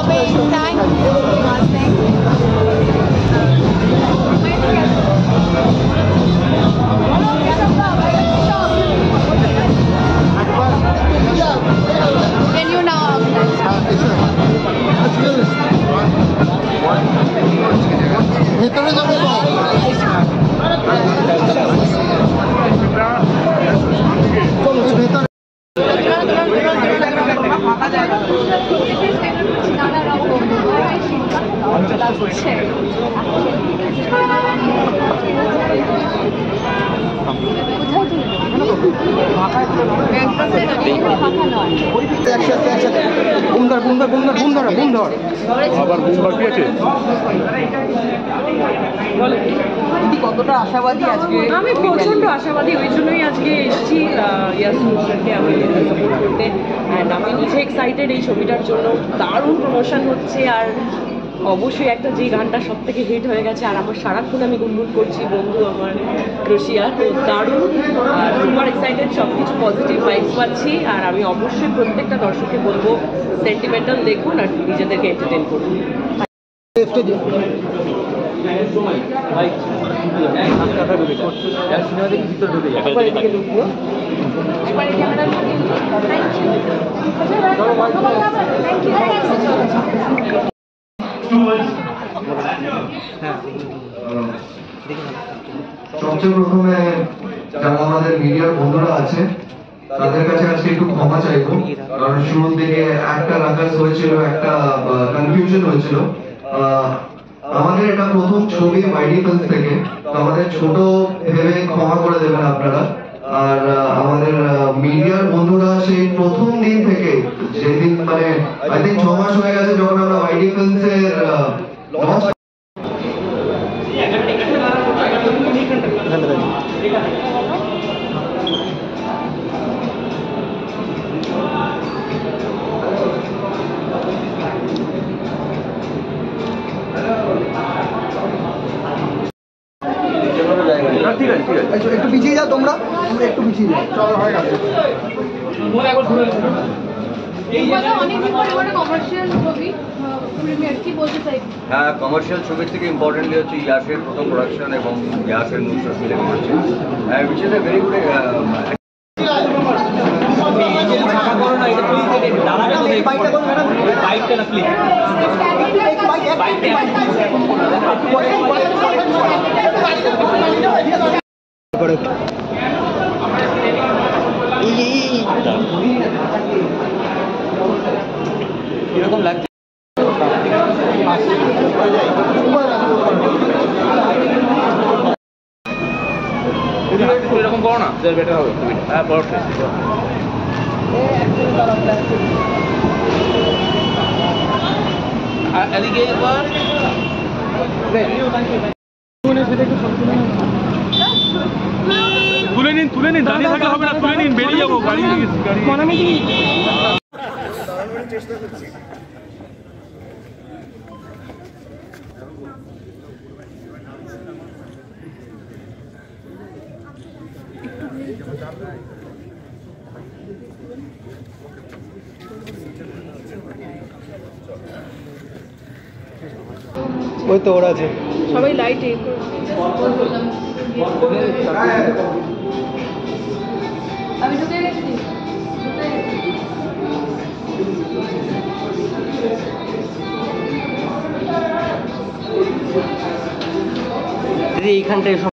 coming. Thank you so much. Thank you. Can you now? ভেতরে যাবে চলো ভেতরে কতটা আশাবাদী আজকে? আমি প্রচন্ড আশাবাদী, ওই জন্যই আজকে এসেছি ইয়াসমিনকে আমি সাপোর্ট করতে। অ্যান্ড আমি নিজে এক্সাইটেড এই ছবিটার জন্য। দারুণ প্রমোশন হচ্ছে, আর অবশ্যই একটা যে গানটা সব থেকে হিট হয়ে গেছে আর আমার সারাক্ষণ আমি গুনগুন করছি, বন্ধু আমার রশিয়া, তো দারুণ। আর সুপার এক্সাইটেড, সব কিছু পজিটিভ ভাইবস পাচ্ছি। আর আমি অবশ্যই প্রত্যেকটা দর্শককে বলবো সেন্টিমেন্টাল দেখুন আর নিজেদেরকে এন্টারটেন করুন। সবচেয়ে প্রথমে যারা আমাদের মিডিয়ার বন্ধুরা আছে তাদের কাছে আজকে একটু ক্ষমা চাইবো, কারণ শুরুর দিকে একটা রাকাস হয়েছিল, একটা কনফিউশন হয়েছিল। আমাদের এটা প্রথম ছবি ওয়াইডি ফিল্মস থেকে, তো আমাদের ছোট ভেবে ক্ষমা করে দেবেন আপনারা। আর আমাদের মিডিয়ার বন্ধুরা সেই প্রথম দিন থেকে, যেদিন মানে আই থিঙ্ক 6 মাস হয়ে গেছে যখন আমরা ওয়াইডি ফিল্মস এর লঞ্চ একটু পিছিয়ে যাও, তোমরা একটু পিছিয়ে যাও। চলো হয়ে গেছে। হ্যাঁ, কমার্শিয়াল ছবির থেকে ইম্পর্টেন্টলি হচ্ছে ইয়াসের প্রথম প্রোডাকশন এবং ইয়াসের নুসরাত মিলে করছে, which is a very good এরকম লাগছে। এরকম করো না, বেটার হবে। হ্যাঁ, পারফেক্ট। এদিকে একবার তুলে নিন, দাঁড়িয়ে থাকলে হবে না, তুলে নিন, বেরিয়ে যাবো, গাড়ি চেষ্টা করছি। ওই তো ওরা আছে সবাই লাইট আমি ঢুকে গেছি। এইখানটায়